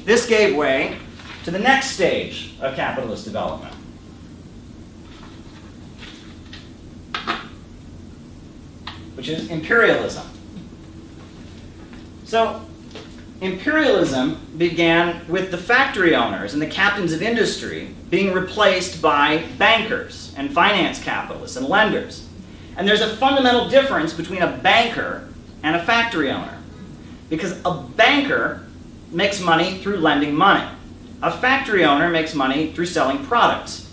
This gave way to the next stage of capitalist development. Which is imperialism. So, imperialism began with the factory owners and the captains of industry being replaced by bankers and finance capitalists and lenders. And there's a fundamental difference between a banker and a factory owner. Because a banker makes money through lending money. A factory owner makes money through selling products.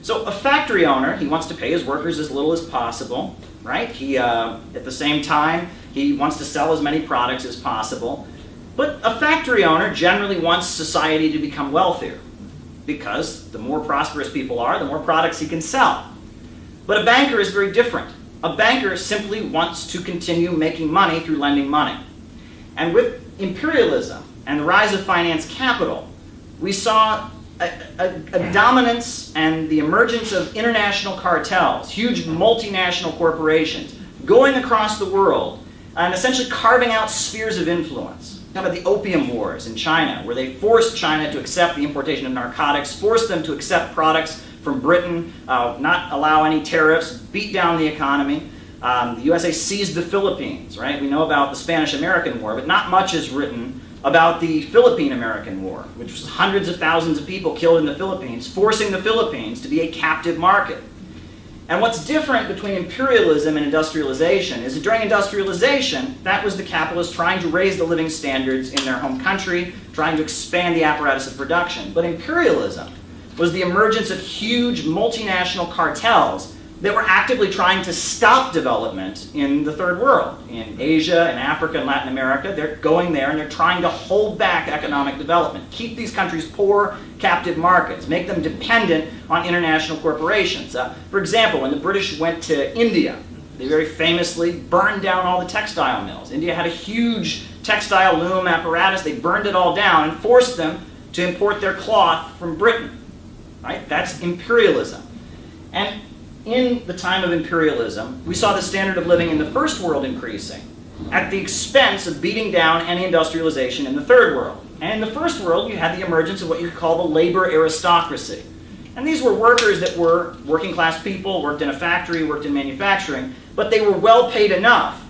So a factory owner, he wants to pay his workers as little as possible, right? At the same time, he wants to sell as many products as possible. But a factory owner generally wants society to become wealthier, because the more prosperous people are, the more products he can sell. But a banker is very different. A banker simply wants to continue making money through lending money. And with imperialism and the rise of finance capital, we saw a dominance and the emergence of international cartels, huge multinational corporations, going across the world and essentially carving out spheres of influence. How about the Opium Wars in China, where they forced China to accept the importation of narcotics, forced them to accept products from Britain, not allow any tariffs, beat down the economy. The USA seized the Philippines, right? We know about the Spanish-American War, but not much is written about the Philippine-American War, which was hundreds of thousands of people killed in the Philippines, forcing the Philippines to be a captive market. And what's different between imperialism and industrialization is that during industrialization, that was the capitalists trying to raise the living standards in their home country, trying to expand the apparatus of production. But imperialism was the emergence of huge multinational cartels that were actively trying to stop development in the third world. In Asia and Africa and Latin America, they're going there and they're trying to hold back economic development, keep these countries poor, captive markets, make them dependent on international corporations. For example, when the British went to India, they very famously burned down all the textile mills. India had a huge textile loom apparatus. They burned it all down and forced them to import their cloth from Britain. Right? That's imperialism. And in the time of imperialism, we saw the standard of living in the first world increasing at the expense of beating down any industrialization in the third world. And in the first world, you had the emergence of what you could call the labor aristocracy. And these were workers that were working class people, worked in a factory, worked in manufacturing, but they were well paid enough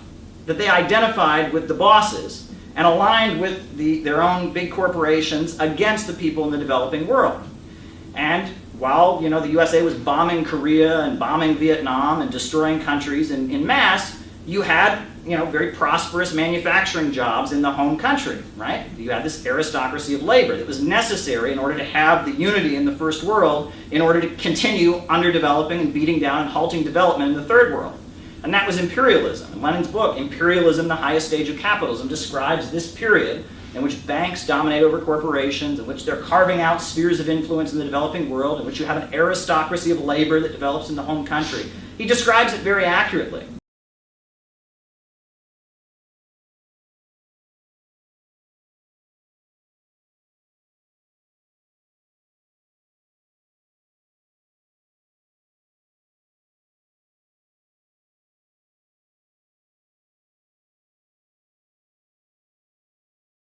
that they identified with the bosses and aligned with their own big corporations against the people in the developing world. And while the USA was bombing Korea and bombing Vietnam and destroying countries in mass, you had very prosperous manufacturing jobs in the home country, right? You had this aristocracy of labor that was necessary in order to have the unity in the first world in order to continue underdeveloping and beating down and halting development in the third world. And that was imperialism. And Lenin's book, Imperialism, the Highest Stage of Capitalism, describes this period in which banks dominate over corporations, in which they're carving out spheres of influence in the developing world, in which you have an aristocracy of labor that develops in the home country. He describes it very accurately.